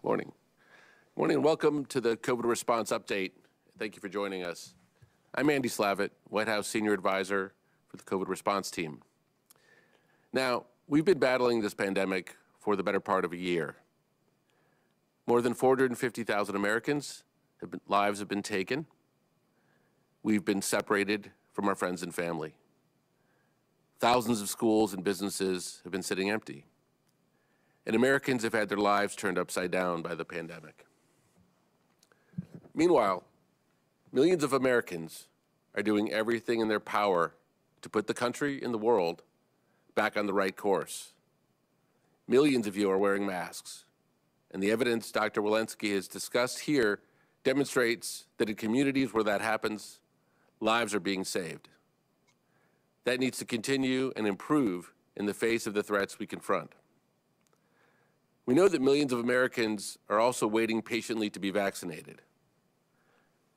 Morning. Morning and welcome to the COVID response update. Thank you for joining us. I'm Andy Slavitt, White House Senior Advisor for the COVID response team. Now, we've been battling this pandemic for the better part of a year. More than 450,000 Americans' lives have been taken. We've been separated from our friends and family. Thousands of schools and businesses have been sitting empty. And Americans have had their lives turned upside down by the pandemic. Meanwhile, millions of Americans are doing everything in their power to put the country and the world back on the right course. Millions of you are wearing masks, and the evidence Dr. Walensky has discussed here demonstrates that in communities where that happens, lives are being saved. That needs to continue and improve in the face of the threats we confront. We know that millions of Americans are also waiting patiently to be vaccinated.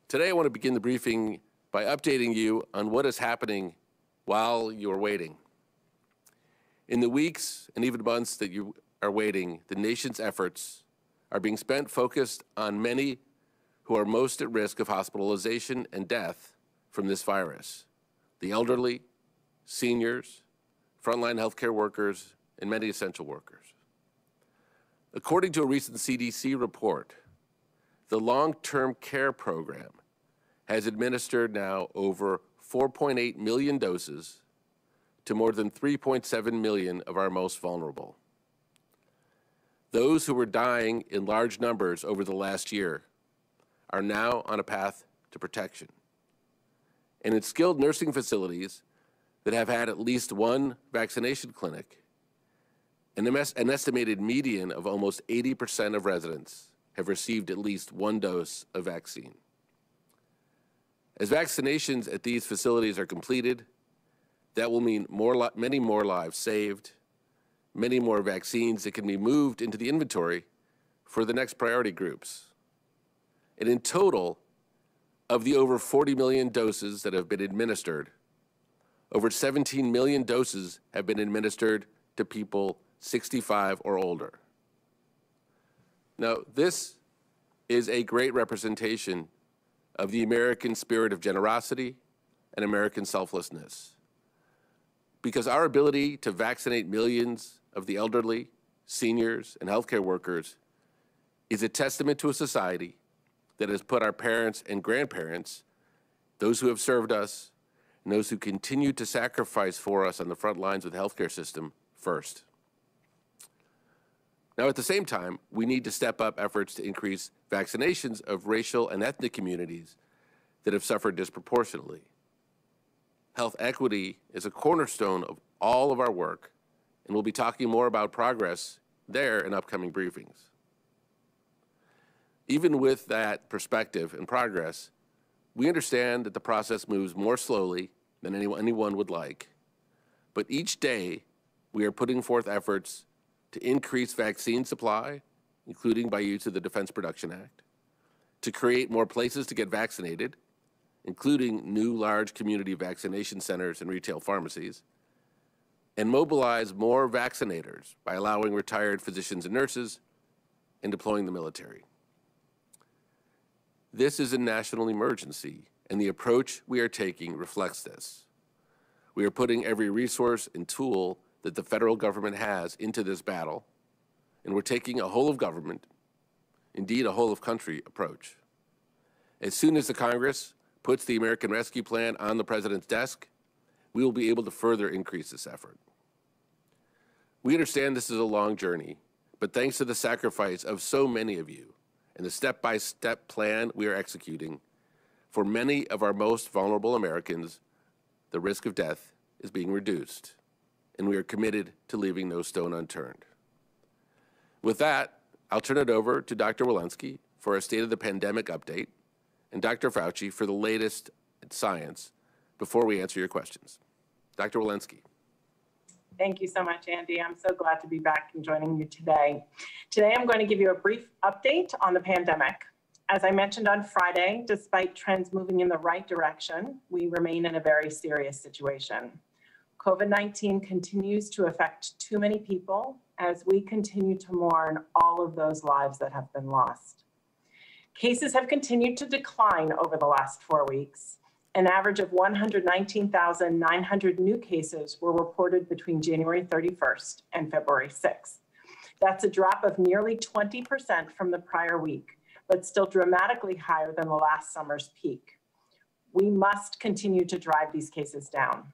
Today, I want to begin the briefing by updating you on what is happening while you are waiting. In the weeks and even months that you are waiting, the nation's efforts are being spent focused on many who are most at risk of hospitalization and death from this virus: the elderly, seniors, frontline healthcare workers, and many essential workers. According to a recent CDC report, the long-term care program has administered now over 4.8 million doses to more than 3.7 million of our most vulnerable. Those who were dying in large numbers over the last year are now on a path to protection. And in skilled nursing facilities that have had at least one vaccination clinic, an estimated median of almost 80% of residents have received at least one dose of vaccine. As vaccinations at these facilities are completed, that will mean many more lives saved, many more vaccines that can be moved into the inventory for the next priority groups. And in total, of the over 40 million doses that have been administered, over 17 million doses have been administered to people 65 or older. Now, this is a great representation of the American spirit of generosity and American selflessness, because our ability to vaccinate millions of the elderly, seniors, and healthcare workers is a testament to a society that has put our parents and grandparents, those who have served us, and those who continue to sacrifice for us on the front lines of the healthcare system first. Now, at the same time, we need to step up efforts to increase vaccinations of racial and ethnic communities that have suffered disproportionately. Health equity is a cornerstone of all of our work, and we'll be talking more about progress there in upcoming briefings. Even with that perspective and progress, we understand that the process moves more slowly than anyone would like, but each day we are putting forth efforts to increase vaccine supply, including by use of the Defense Production Act, to create more places to get vaccinated, including new large community vaccination centers and retail pharmacies, and mobilize more vaccinators by allowing retired physicians and nurses and deploying the military. This is a national emergency, and the approach we are taking reflects this. We are putting every resource and tool that the federal government has into this battle, and we're taking a whole of government, indeed a whole of country approach. As soon as the Congress puts the American Rescue Plan on the President's desk, we will be able to further increase this effort. We understand this is a long journey, but thanks to the sacrifice of so many of you and the step-by-step plan we are executing, for many of our most vulnerable Americans, the risk of death is being reduced, and we are committed to leaving no stone unturned. With that, I'll turn it over to Dr. Walensky for a State of the Pandemic update, and Dr. Fauci for the latest science before we answer your questions. Dr. Walensky. Thank you so much, Andy. I'm so glad to be back and joining you today. Today, I'm going to give you a brief update on the pandemic. As I mentioned on Friday, despite trends moving in the right direction, we remain in a very serious situation. COVID-19 continues to affect too many people as we continue to mourn all of those lives that have been lost. Cases have continued to decline over the last 4 weeks. An average of 119,900 new cases were reported between January 31st and February 6th. That's a drop of nearly 20% from the prior week, but still dramatically higher than the last summer's peak. We must continue to drive these cases down.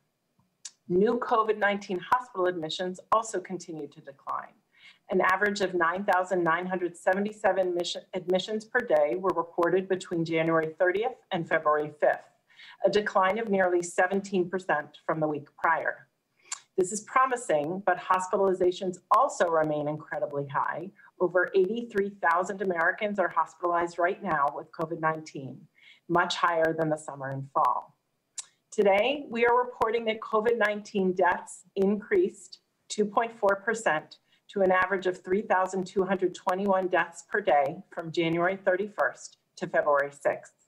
New COVID-19 hospital admissions also continue to decline. An average of 9,977 admissions per day were reported between January 30th and February 5th, a decline of nearly 17% from the week prior. This is promising, but hospitalizations also remain incredibly high. Over 83,000 Americans are hospitalized right now with COVID-19, much higher than the summer and fall. Today, we are reporting that COVID-19 deaths increased 2.4% to an average of 3,221 deaths per day from January 31st to February 6th.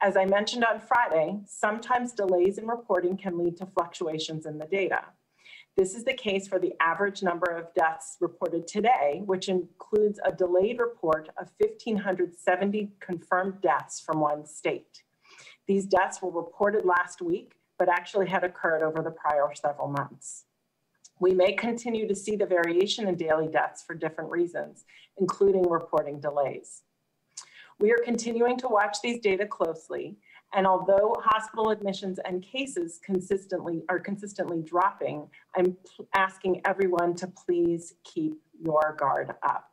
As I mentioned on Friday, sometimes delays in reporting can lead to fluctuations in the data. This is the case for the average number of deaths reported today, which includes a delayed report of 1,570 confirmed deaths from one state. These deaths were reported last week, but actually had occurred over the prior several months. We may continue to see the variation in daily deaths for different reasons, including reporting delays. We are continuing to watch these data closely, and although hospital admissions and cases are consistently dropping, I'm asking everyone to please keep your guard up.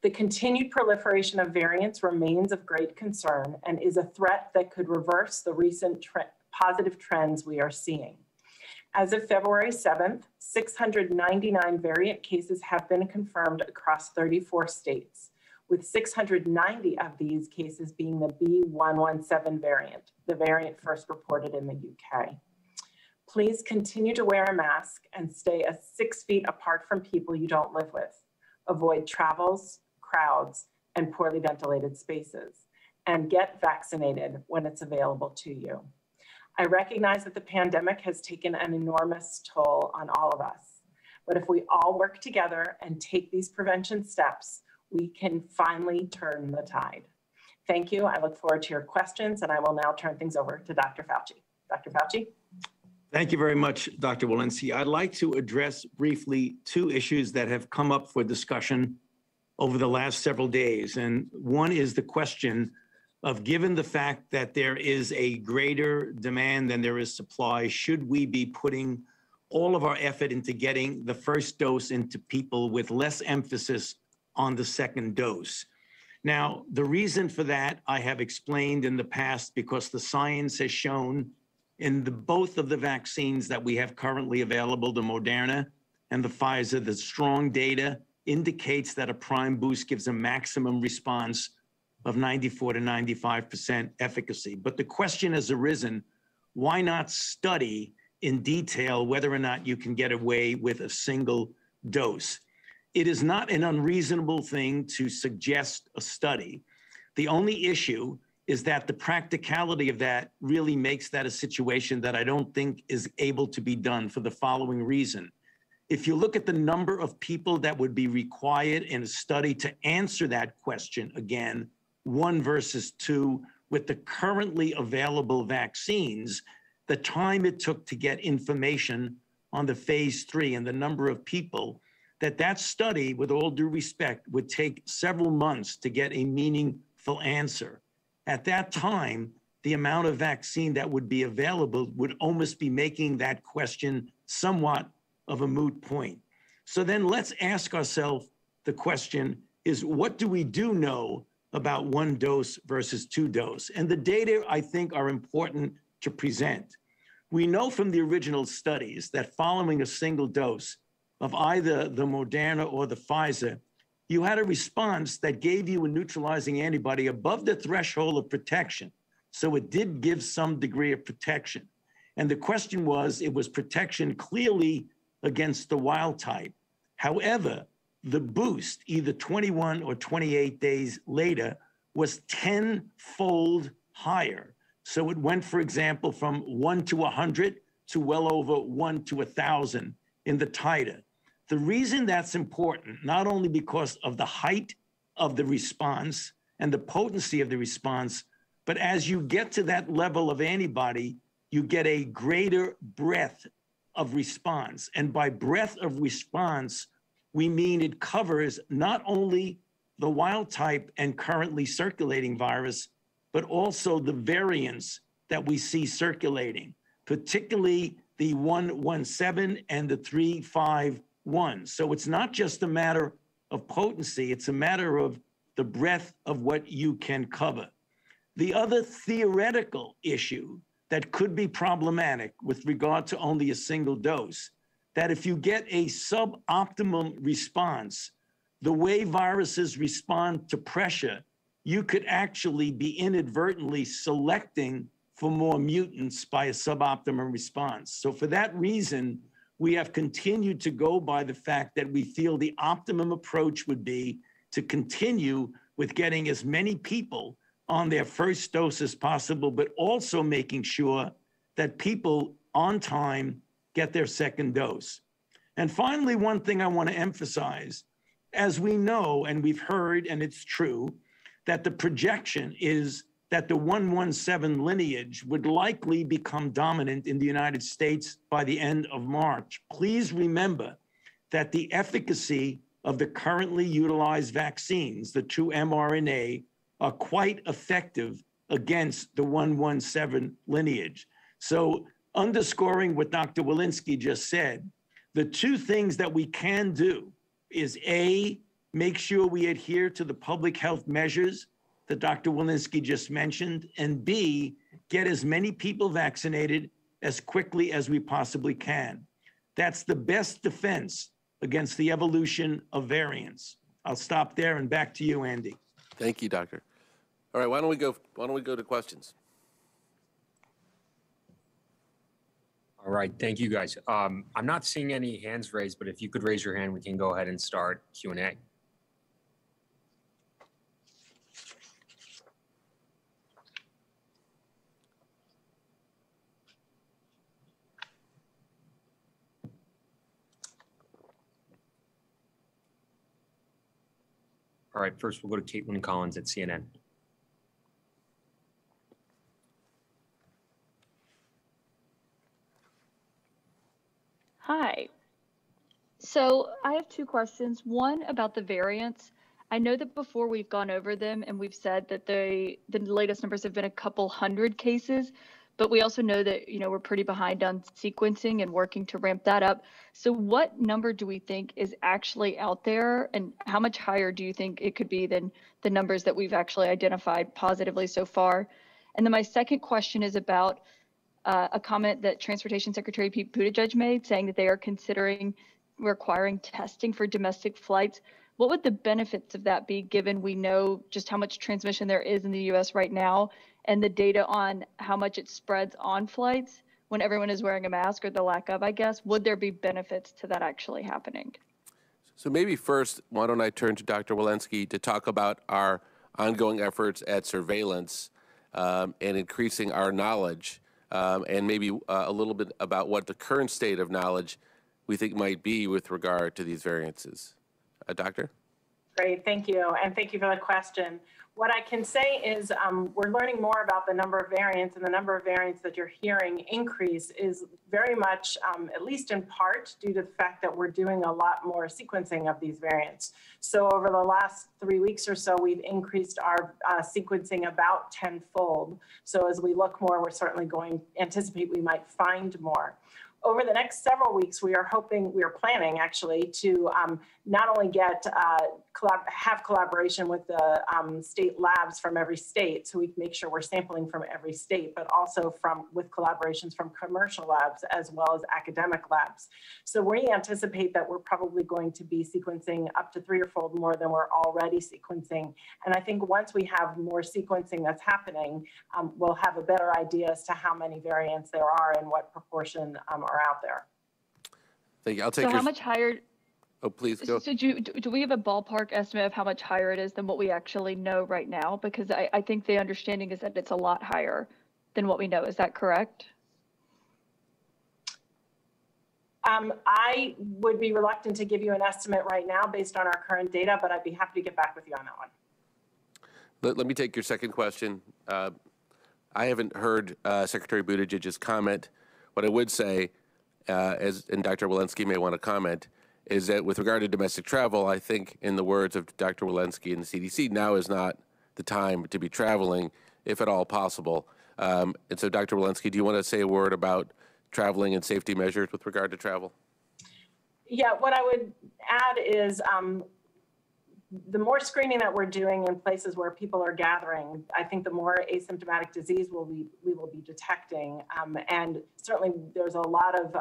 The continued proliferation of variants remains of great concern and is a threat that could reverse the recent positive trends we are seeing. As of February 7th, 699 variant cases have been confirmed across 34 states, with 690 of these cases being the B.1.1.7 variant, the variant first reported in the UK. Please continue to wear a mask and stay 6 feet apart from people you don't live with. Avoid travels, crowds, and poorly ventilated spaces, and get vaccinated when it's available to you. I recognize that the pandemic has taken an enormous toll on all of us, but if we all work together and take these prevention steps, we can finally turn the tide. Thank you. I look forward to your questions, and I will now turn things over to Dr. Fauci. Dr. Fauci? Thank you very much, Dr. Walensky. I'd like to address briefly 2 issues that have come up for discussion over the last several days. And one is the question of, given the fact that there is a greater demand than there is supply, should we be putting all of our effort into getting the first dose into people with less emphasis on the second dose? Now, the reason for that I have explained in the past, because the science has shown in both of the vaccines that we have currently available, the Moderna and the Pfizer, the strong data indicates that a prime boost gives a maximum response of 94 to 95% efficacy. But the question has arisen, why not study in detail whether or not you can get away with a single dose? It is not an unreasonable thing to suggest a study. The only issue is that the practicality of that really makes that a situation that I don't think is able to be done for the following reason. If you look at the number of people that would be required in a study to answer that question again, 1 versus 2, with the currently available vaccines, the time it took to get information on the phase 3 and the number of people, that study, with all due respect, would take several months to get a meaningful answer. At that time, the amount of vaccine that would be available would almost be making that question somewhat of a moot point. So then let's ask ourselves the question is, what do we know about 1 dose versus 2 dose? And the data, I think, are important to present. We know from the original studies that following a single dose of either the Moderna or the Pfizer, you had a response that gave you a neutralizing antibody above the threshold of protection. So it did give some degree of protection. And the question was, it was protection clearly against the wild type. However, the boost, either 21 or 28 days later, was 10-fold higher. So it went, for example, from 1 to 100 to well over 1 to 1,000 in the titer. The reason that's important, not only because of the height of the response and the potency of the response, but as you get to that level of antibody, you get a greater breadth of response. And by breadth of response, we mean it covers not only the wild type and currently circulating virus, but also the variants that we see circulating, particularly the 117 and the 351. So it's not just a matter of potency, it's a matter of the breadth of what you can cover. The other theoretical issue that could be problematic with regard to only a single dose, that if you get a suboptimum response, the way viruses respond to pressure, you could actually be inadvertently selecting for more mutants by a suboptimum response. So for that reason, we have continued to go by the fact that we feel the optimum approach would be to continue with getting as many people on their first dose as possible, but also making sure that people on time get their second dose. And finally, one thing I want to emphasize, as we know, and we've heard, and it's true, that the projection is that the 117 lineage would likely become dominant in the United States by the end of March. Please remember that the efficacy of the currently utilized vaccines, the 2 mRNA, are quite effective against the 117 lineage. So underscoring what Dr. Walensky just said, the two things that we can do is A, make sure we adhere to the public health measures that Dr. Walensky just mentioned, and B, get as many people vaccinated as quickly as we possibly can. That's the best defense against the evolution of variants. I'll stop there and back to you, Andy. Thank you, Doctor. All right, why don't we go to questions? All right, thank you guys. I'm not seeing any hands raised, but if you could raise your hand, we can go ahead and start Q&A. All right, first we'll go to Caitlin Collins at CNN. Hi. So I have two questions. One about the variants. I know that before we've gone over them and we've said that the latest numbers have been a couple hundred cases, but we also know that, we're pretty behind on sequencing and working to ramp that up. So what number do we think is actually out there, and how much higher do you think it could be than the numbers that we've actually identified positively so far? And then my second question is about a comment that Transportation Secretary Pete Buttigieg made, saying that they are considering requiring testing for domestic flights. What would the benefits of that be, given we know just how much transmission there is in the U.S. right now, and the data on how much it spreads on flights when everyone is wearing a mask, or the lack of, I guess? Would there be benefits to that actually happening? So maybe first, why don't I turn to Dr. Walensky to talk about our ongoing efforts at surveillance and increasing our knowledge, and maybe a little bit about what the current state of knowledge we think might be with regard to these variances. Doctor? Great, thank you. And thank you for the question. What I can say is we're learning more about the number of variants, and the number of variants that you're hearing increase is very much, at least in part, due to the fact that we're doing a lot more sequencing of these variants. So over the last 3 weeks or so, we've increased our sequencing about tenfold. So as we look more, we're certainly anticipate we might find more. Over the next several weeks, we are planning actually to not only have collaboration with the state labs from every state, so we can make sure we're sampling from every state, but also with collaborations from commercial labs as well as academic labs. So we anticipate that we're probably going to be sequencing up to 3 or 4-fold more than we're already sequencing. And I think once we have more sequencing that's happening, we'll have a better idea as to how many variants there are and what proportion are out there. Thank you. I'll take how much higher? Oh, please go. So do we have a ballpark estimate of how much higher it is than what we actually know right now? Because I think the understanding is that it's a lot higher than what we know. Is that correct? I would be reluctant to give you an estimate right now based on our current data, but I'd be happy to get back with you on that one. Let me take your second question. I haven't heard Secretary Buttigieg's comment. What I would say, and Dr. Walensky may want to comment, is that with regard to domestic travel, I think in the words of Dr. Walensky and the CDC, now is not the time to be traveling, if at all possible. And so, Dr. Walensky, do you want to say a word about traveling and safety measures with regard to travel? Yeah, what I would add is the more screening that we're doing in places where people are gathering, I think the more asymptomatic disease we will be detecting. And certainly there's a lot of,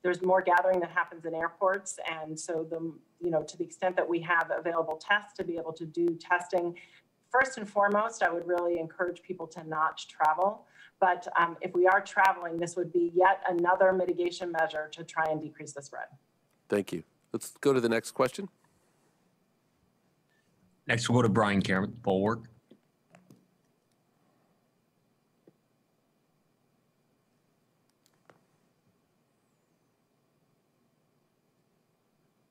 there's more gathering that happens in airports. And so to the extent that we have available tests to be able to do testing, first and foremost, I would really encourage people to not travel. But if we are traveling, this would be yet another mitigation measure to try and decrease the spread. Thank you. Let's go to the next question. Next, we'll go to Brian Cameron, Bulwark.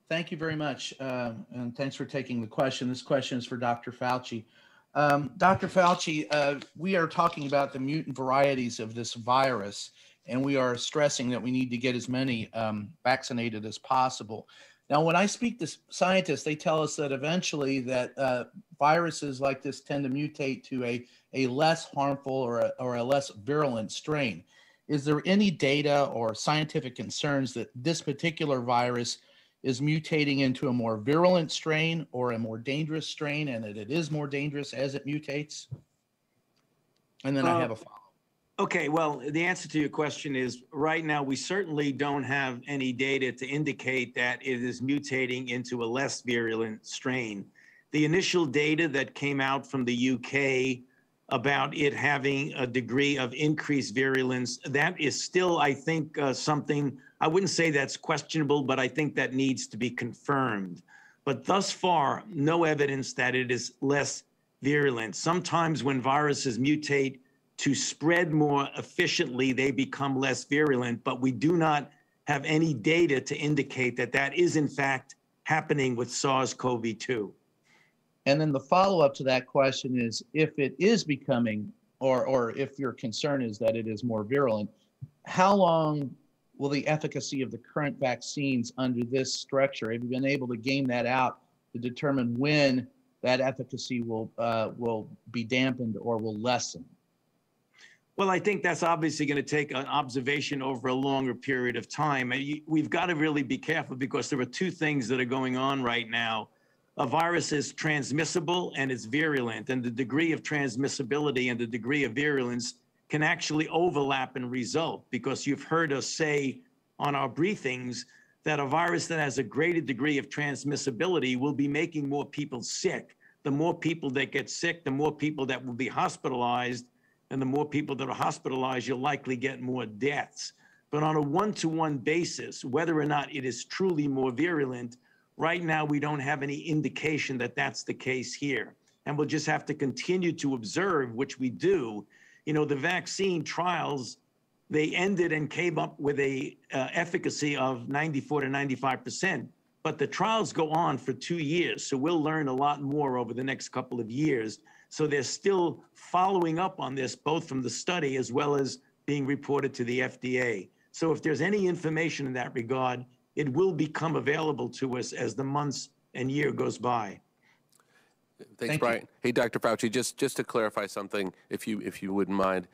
Thank you very much, and thanks for taking the question. This question is for Dr. Fauci. Dr. Fauci, we are talking about the mutant varieties of this virus, and we are stressing that we need to get as many vaccinated as possible. Now, when I speak to scientists, they tell us that eventually that viruses like this tend to mutate to a less harmful or a less virulent strain. Is there any data or scientific concerns that this particular virus is mutating into a more virulent strain or a more dangerous strain, and that it is more dangerous as it mutates? And then I have a follow-up. Okay, well, the answer to your question is right now we certainly don't have any data to indicate that it is mutating into a less virulent strain. The initial data that came out from the UK about it having a degree of increased virulence, that is still, I think, something, I wouldn't say that's questionable, but I think that needs to be confirmed. But thus far, no evidence that it is less virulent. Sometimes when viruses mutate to spread more efficiently, they become less virulent, but we do not have any data to indicate that that is in fact happening with SARS-CoV-2. And then the follow-up to that question is, if it is becoming, or if your concern is that it is more virulent, how long will the efficacy of the current vaccines under this structure, have you been able to game that out to determine when that efficacy will be dampened or will lessen? Well, I think that's obviously going to take an observation over a longer period of time. We've got to really be careful because there are two things that are going on right now. A virus is transmissible and it's virulent, and the degree of transmissibility and the degree of virulence can actually overlap and result, because you've heard us say on our briefings that a virus that has a greater degree of transmissibility will be making more people sick. The more people that get sick, the more people that will be hospitalized, and the more people that are hospitalized, you'll likely get more deaths. But on a one-to-one basis, whether or not it is truly more virulent, right now we don't have any indication that that's the case here. And we'll just have to continue to observe, which we do. You know, the vaccine trials, they ended and came up with a efficacy of 94 to 95%. But the trials go on for 2 years, so we'll learn a lot more over the next couple of years. So they're still following up on this, both from the study as well as being reported to the FDA. So if there's any information in that regard, it will become available to us as the months and year goes by. Thanks, Brian. Hey, Dr. Fauci, just to clarify something, if you wouldn't mind.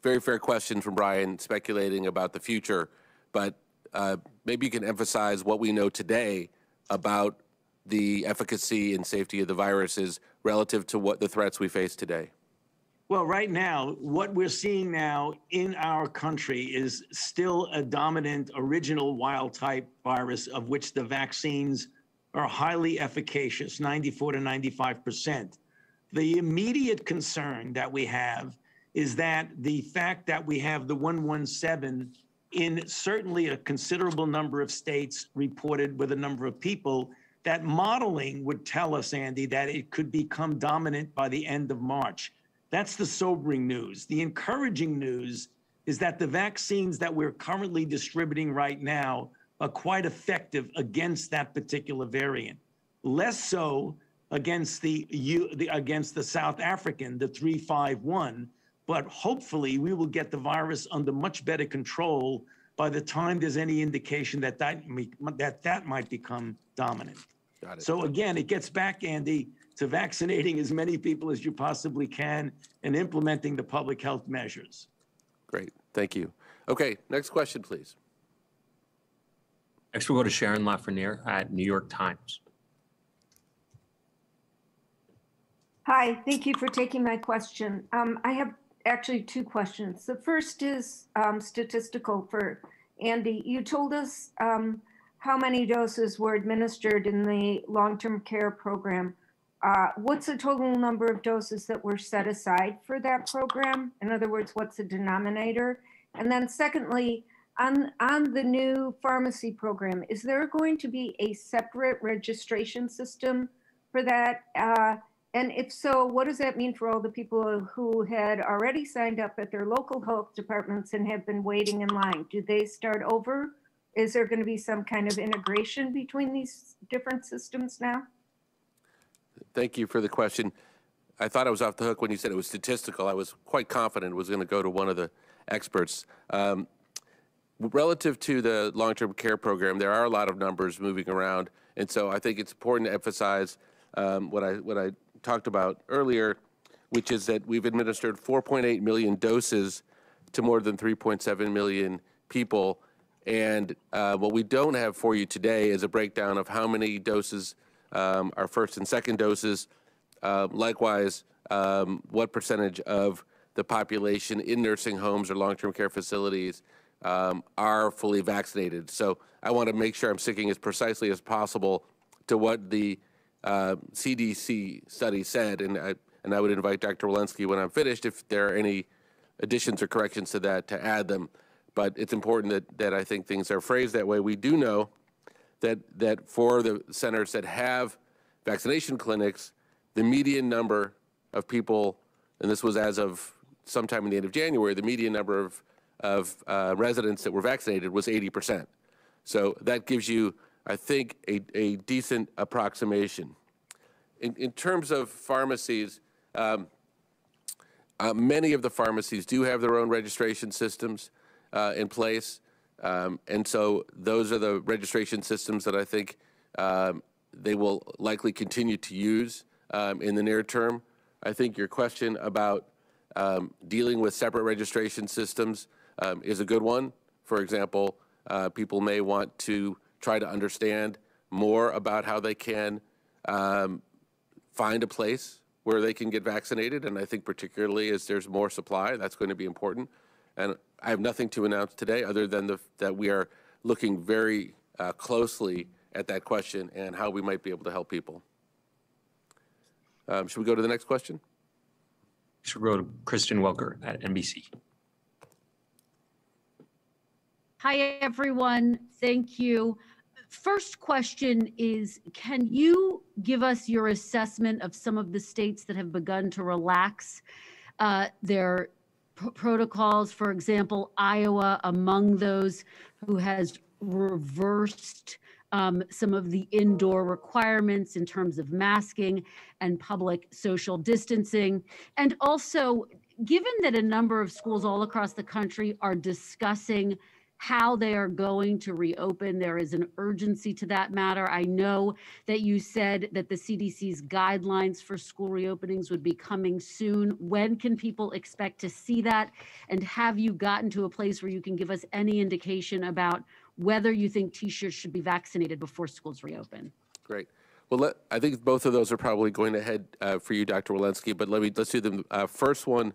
Very fair question from Brian, speculating about the future, but maybe you can emphasize what we know today about the efficacy and safety of the viruses relative to what the threats we face today. Well, right now, what we're seeing now in our country is still a dominant original wild type virus, of which the vaccines are highly efficacious, 94 to 95%. The immediate concern that we have is that the fact that we have the 117 in certainly a considerable number of states reported with a number of people, that modeling would tell us, Andy, that it could become dominant by the end of March. That's the sobering news. The encouraging news is that the vaccines that we're currently distributing right now are quite effective against that particular variant. Less so against the South African, the 351, but hopefully we will get the virus under much better control by the time there's any indication that that might become dominant. Got it. So again, it gets back, Andy, to vaccinating as many people as you possibly can and implementing the public health measures. Great, thank you. Okay, next question, please. Next, we'll go to Sharon Lafreniere at New York Times. Hi, thank you for taking my question. I have actually two questions. The first is statistical for Andy. You told us how many doses were administered in the long-term care program. What's the total number of doses that were set aside for that program? In other words, what's the denominator? And then secondly, on the new pharmacy program, is there going to be a separate registration system for that? And if so, what does that mean for all the people who had already signed up at their local health departments and have been waiting in line? Do they start over? Is there going to be some kind of integration between these different systems now? Thank you for the question. I thought I was off the hook when you said it was statistical. I was quite confident it was going to go to one of the experts. Relative to the long-term care program, there are a lot of numbers moving around, and so I think it's important to emphasize what I talked about earlier, which is that we've administered 4.8 million doses to more than 3.7 million people. And what we don't have for you today is a breakdown of how many doses are first and second doses. Likewise, what percentage of the population in nursing homes or long-term care facilities are fully vaccinated. So I want to make sure I'm sticking as precisely as possible to what the CDC study said, and I would invite Dr. Walensky when I'm finished, if there are any additions or corrections to that, to add them. But it's important that I think things are phrased that way. We do know that for the centers that have vaccination clinics, the median number of people, and this was as of sometime in the end of January, the median number of residents that were vaccinated was 80%. So that gives you, I think, a decent approximation. In terms of pharmacies, many of the pharmacies do have their own registration systems in place. And so those are the registration systems that I think they will likely continue to use in the near term. I think your question about dealing with separate registration systems is a good one. For example, people may want to try to understand more about how they can find a place where they can get vaccinated. And I think particularly as there's more supply, that's going to be important. And I have nothing to announce today other than that we are looking very closely at that question and how we might be able to help people. Should we go to the next question? Should we go to Kristen Welker at NBC? Hi, everyone. Thank you. First question is, can you give us your assessment of some of the states that have begun to relax their protocols? For example, Iowa among those who has reversed some of the indoor requirements in terms of masking and public social distancing. And also, given that a number of schools all across the country are discussing how they are going to reopen, there is an urgency to that matter. I know that you said that the CDC's guidelines for school reopenings would be coming soon. When can people expect to see that? And have you gotten to a place where you can give us any indication about whether you think teachers should be vaccinated before schools reopen? Great. Well, I think both of those are probably going to head for you, Dr. Walensky, but let's do them. First one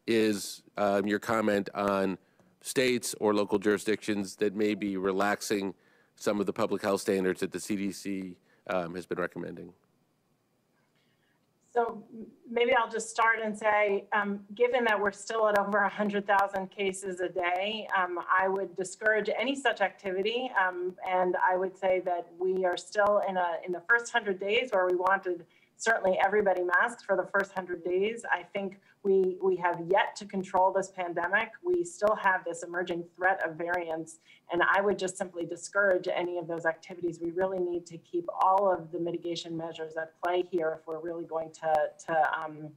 is your comment on states or local jurisdictions that may be relaxing some of the public health standards that the CDC has been recommending. So maybe I'll just start and say, given that we're still at over 100,000 cases a day, I would discourage any such activity. And I would say that we are still in the first 100 days where we wanted certainly everybody masked for the first 100 days. I think we have yet to control this pandemic. We still have this emerging threat of variants, and I would just simply discourage any of those activities. We really need to keep all of the mitigation measures at play here if we're really going to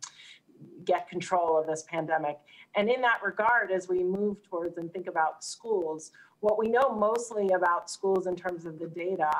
get control of this pandemic. And in that regard, as we move towards and think about schools, what we know mostly about schools in terms of the data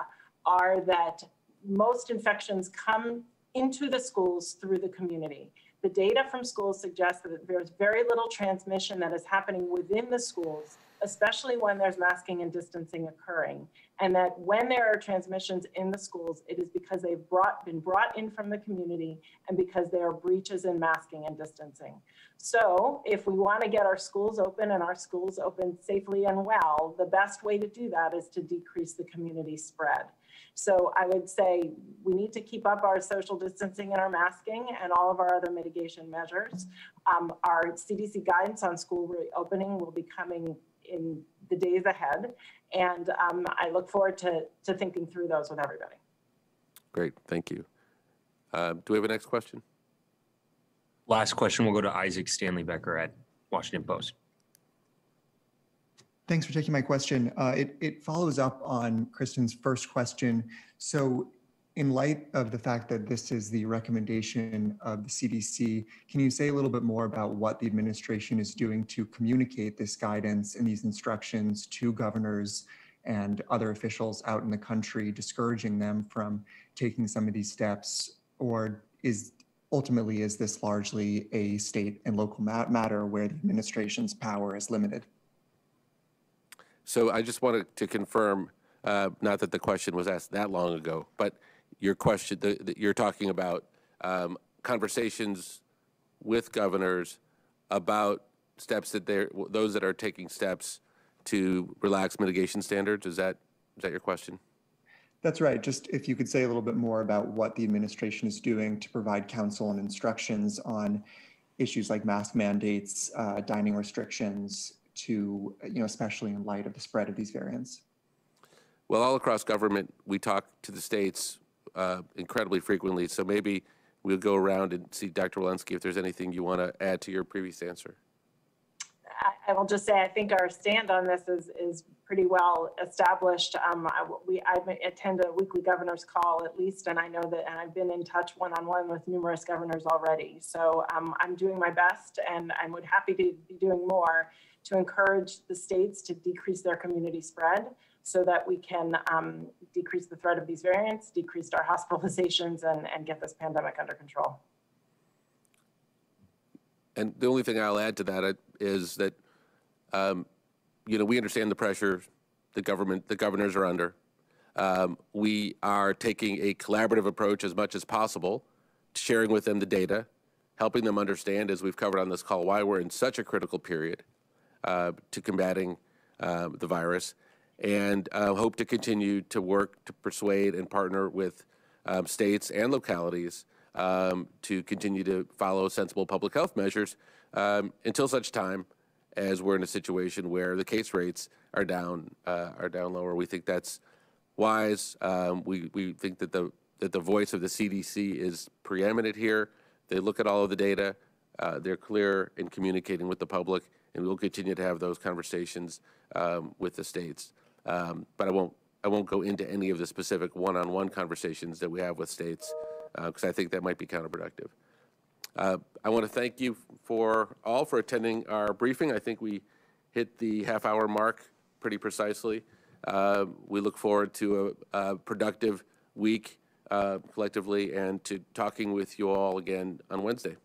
are that most infections come into the schools through the community. The data from schools suggests that there's very little transmission that is happening within the schools, especially when there's masking and distancing occurring. And that when there are transmissions in the schools, it is because they've been brought in from the community and because there are breaches in masking and distancing. So if we want to get our schools open and our schools open safely and well, the best way to do that is to decrease the community spread. So I would say we need to keep up our social distancing and our masking and all of our other mitigation measures. Our CDC guidance on school reopening will be coming in the days ahead. And I look forward to thinking through those with everybody. Great, thank you. Do we have a next question? Last question will go to Isaac Stanley Becker at Washington Post. Thanks for taking my question. It follows up on Kristen's first question. So in light of the fact that this is the recommendation of the CDC, can you say a little bit more about what the administration is doing to communicate this guidance and these instructions to governors and other officials out in the country, discouraging them from taking some of these steps? Or is this largely a state and local matter where the administration's power is limited? So I just wanted to confirm, not that the question was asked that long ago, but your question, you're talking about conversations with governors about steps that those that are taking steps to relax mitigation standards. Is that your question? That's right. Just if you could say a little bit more about what the administration is doing to provide counsel and instructions on issues like mask mandates, dining restrictions, to, especially in light of the spread of these variants? Well, all across government, we talk to the states incredibly frequently. So maybe we'll go around and see Dr. Walensky if there's anything you want to add to your previous answer. I will just say I think our stand on this is pretty well established. I attend a weekly governor's call at least, and I know that, and I've been in touch one-on-one with numerous governors already. So I'm doing my best, and I would happy to be doing more to encourage the states to decrease their community spread so that we can decrease the threat of these variants, decrease our hospitalizations, and get this pandemic under control. And the only thing I'll add to that is that, we understand the pressure the governors are under. We are taking a collaborative approach as much as possible, sharing with them the data, helping them understand, as we've covered on this call, why we're in such a critical period to combating the virus, and hope to continue to work to persuade and partner with states and localities to continue to follow sensible public health measures until such time as we're in a situation where the case rates are down lower. We think that's wise. We think that the voice of the CDC is preeminent here. They look at all of the data. They're clear in communicating with the public, and we'll continue to have those conversations with the states. But I won't go into any of the specific one-on-one conversations that we have with states, because I think that might be counterproductive. I want to thank you for attending our briefing. I think we hit the half-hour mark pretty precisely. We look forward to a productive week collectively, and to talking with you all again on Wednesday.